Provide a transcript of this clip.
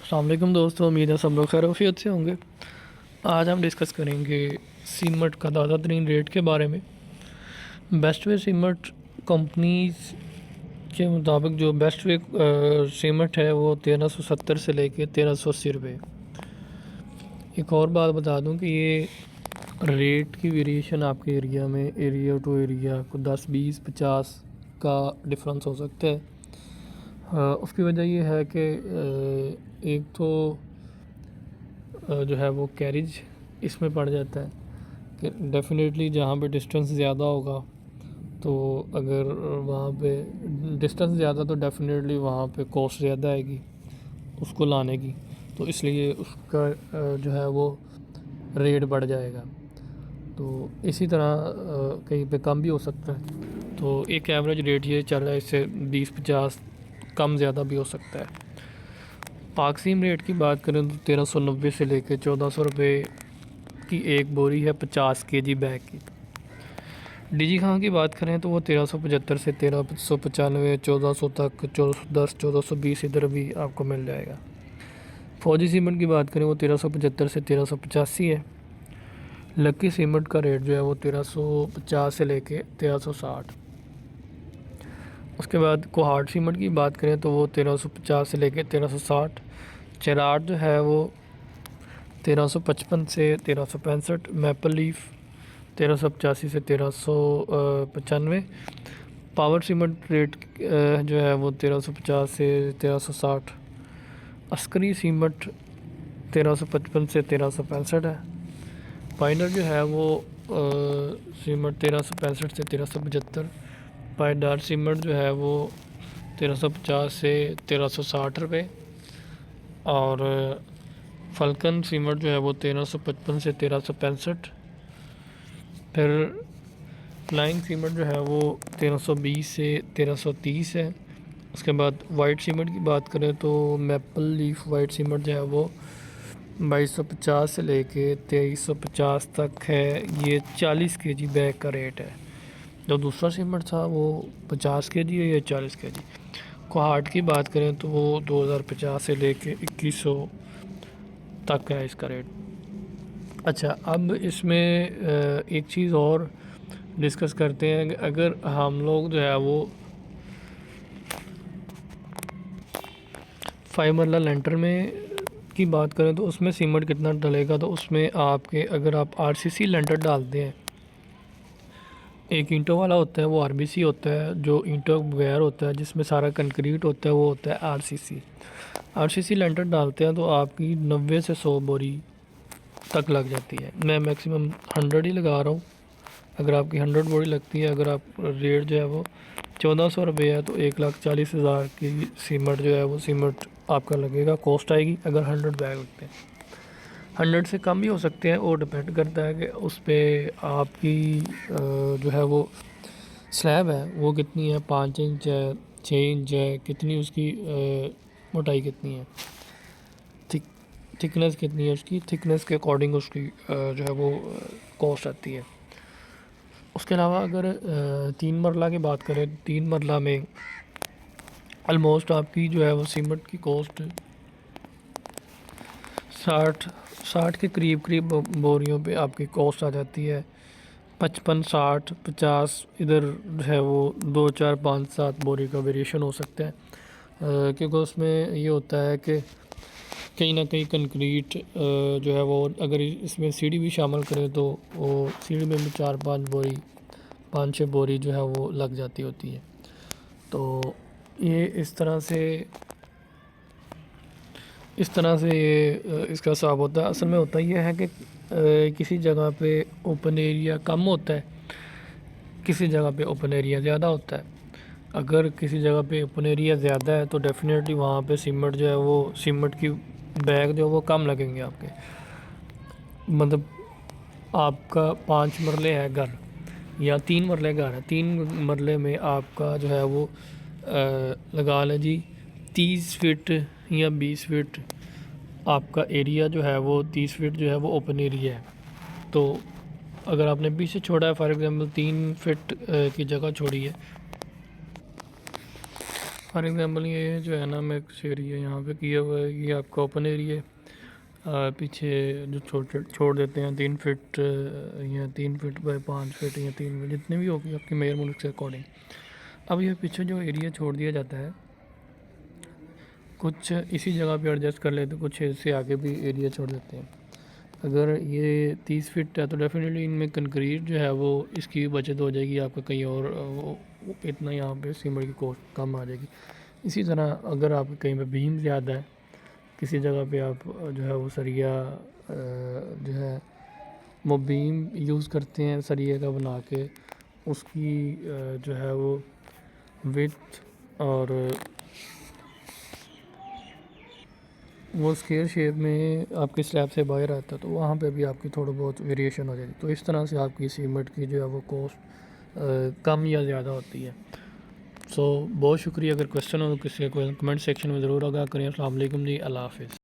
अस्सलाम वालेकुम दोस्तों, उम्मीद है सब लोग खैर वफ़ियत से होंगे। आज हम डिस्कस करेंगे सीमेंट का ताज़ा तरीन रेट के बारे में। बेस्ट वे सीमेंट कंपनीज के मुताबिक जो बेस्ट वे सीमेंट है वो 1370 से लेके 1380 रुपये। एक और बात बता दूं कि ये रेट की वेरिएशन आपके एरिया में एरिया टू एरिया को 10, 20, 50 का डिफरेंस हो सकता है। उसकी वजह ये है कि एक तो जो है वो कैरिज इसमें पड़ जाता है कि डेफ़िनेटली जहाँ पे डिस्टेंस ज़्यादा होगा तो अगर वहाँ पे डिस्टेंस ज़्यादा तो डेफ़िनेटली वहाँ पे कॉस्ट ज़्यादा आएगी उसको लाने की, तो इसलिए उसका जो है वो रेट बढ़ जाएगा। तो इसी तरह कहीं पे कम भी हो सकता है। तो एक एवरेज रेट ये चल रहा है, इससे 20-50 कम ज़्यादा भी हो सकता है। पाकसीम रेट की बात करें तो 1390 से लेकर 1400 रुपये की एक बोरी है 50 केजी बैग की। डीजी खां की बात करें तो वो 1375 से 1395 1400 तक 1410 1420 इधर भी आपको मिल जाएगा। फौजी सीमेंट की बात करें वो 1375 से 1385 है। लक्की सीमेंट का रेट जो है वो 1350 से लेके 1360। उसके बाद कोहाट सीमेंट की बात करें तो वो 1350 से लेके 1360। चराट जो है वो 1355 से 1365। मैपल लीफ 1385 से 1395। पावर सीमेंट रेट जो है वो 1350 से 1360। अस्करी सीमेंट 1355 से 1365 है। पाइनर जो है वो सीमेंट 1365 से 1375। पायदार सीमेंट जो है वो 1350 से 1360 रुपये। और फल्कन सीमेंट जो है वो 1355 से 1365। फिर फ्लाइंग सीमेंट जो है वो 1320 से 1330 है। उसके बाद वाइट सीमेंट की बात करें तो मैपल लीफ वाइट सीमेंट जो है वो 2250 से लेके 2350 तक है। ये 40 केजी बैग का रेट है। जो दूसरा सीमेंट था वो 50 केजी है, ये 40 केजी। कोहाट की बात करें तो वो 2050 से लेके 2100 तक है इसका रेट। अच्छा, अब इसमें एक चीज़ और डिस्कस करते हैं। अगर हम लोग जो है वो 5 मरला लेंटर में की बात करें तो उसमें सीमेंट कितना डलेगा, तो उसमें आपके अगर आप आरसीसी लेंटर डालते हैं, एक ईंटों वाला होता है वो आरबीसी होता है, जो ईंटों बगैर होता है जिसमें सारा कंक्रीट होता है वो होता है आरसीसी। आरसीसी लेंटर डालते हैं तो आपकी 90 से 100 बोरी तक लग जाती है। मैं मैक्सिमम 100 ही लगा रहा हूँ। अगर आपकी 100 बोरी लगती है, अगर आप रेट जो है वो 1400 रुपये है तो 1,40,000 की सीमेंट जो है वो सीमेंट आपका लगेगा, कॉस्ट आएगी अगर 100 बैग लगते हैं। 100 से कम भी हो सकते हैं, वो डिपेंड करता है कि उस पर आपकी जो है वो स्लैब है वो कितनी है, 5 इंच है, 6 इंच है, कितनी उसकी मोटाई कितनी है, थिकनेस कितनी है, उसकी थिकनेस के अकॉर्डिंग उसकी जो है वो कॉस्ट आती है। उसके अलावा अगर 3 मरला की बात करें, 3 मरला में ऑलमोस्ट आपकी जो है वो सीमेंट की कॉस्ट 60 के करीब बोरियों पे आपकी कॉस्ट आ जाती है। 55, 60, 50 इधर जो है वो 2, 4, 5, 7 बोरी का वेरिएशन हो सकता है। क्योंकि उसमें ये होता है कि कहीं ना कहीं कंक्रीट जो है वो, अगर इसमें सीढ़ी भी शामिल करें तो वो सीढ़ी में भी 4-5 बोरी 5-6 बोरी जो है वो लग जाती होती है। तो ये इस तरह से ये इसका हिसाब होता है। असल में होता ये है कि किसी जगह पे ओपन एरिया कम होता है, किसी जगह पे ओपन एरिया ज़्यादा होता है। अगर किसी जगह पे ओपन एरिया ज़्यादा है तो डेफ़िनेटली वहाँ पे सीमेंट जो है वो सीमेंट की बैग जो है वो कम लगेंगे आपके। मतलब आपका 5 मरले है घर या 3 मरले घर है, 3 मरले में आपका जो है वो लगा लें जी 30 फीट या 20 फीट आपका एरिया जो है वो 30 फीट जो है वो ओपन एरिया है। तो अगर आपने पीछे छोड़ा है, फॉर एग्ज़ाम्पल 3 फीट की जगह छोड़ी है फॉर एग्ज़ाम्पल ये जो है ना मैं कुछ एरिया यहाँ पे किया हुआ है, ये आपका ओपन एरिया है। पीछे जो छोड़ देते हैं 3 फीट या 3 फीट बाय 5 फीट या 3 फीट जितने भी होगी आपकी मेजरमेंट के अकॉर्डिंग। अब ये पीछे जो एरिया छोड़ दिया जाता है, कुछ इसी जगह पे एडजस्ट कर लेते, कुछ इससे आगे भी एरिया छोड़ देते हैं। अगर ये 30 फीट है तो डेफिनेटली इनमें कंक्रीट जो है वो इसकी बचत हो जाएगी, आपका कहीं और वो इतना यहाँ पे सीमेंट की कॉस्ट कम आ जाएगी। इसी तरह अगर आपके कहीं पे बीम ज़्यादा है, किसी जगह पे आप जो है वो सरिया जो है वो बीम यूज़ करते हैं सरिया का बना के, उसकी जो है वो विड्थ और वो स्क्वायर शेप में आपके स्लैब से बाहर आता है, तो वहाँ पे भी आपकी थोड़ा बहुत वेरिएशन हो जाती है। तो इस तरह से आपकी सीमेंट की जो है वो कॉस्ट कम या ज़्यादा होती है। बहुत शुक्रिया। अगर क्वेश्चन हो तो किसी को कमेंट सेक्शन में ज़रूर आगाह करें। अस्सलाम वालेकुम जी, अल्लाह हाफ़िज़।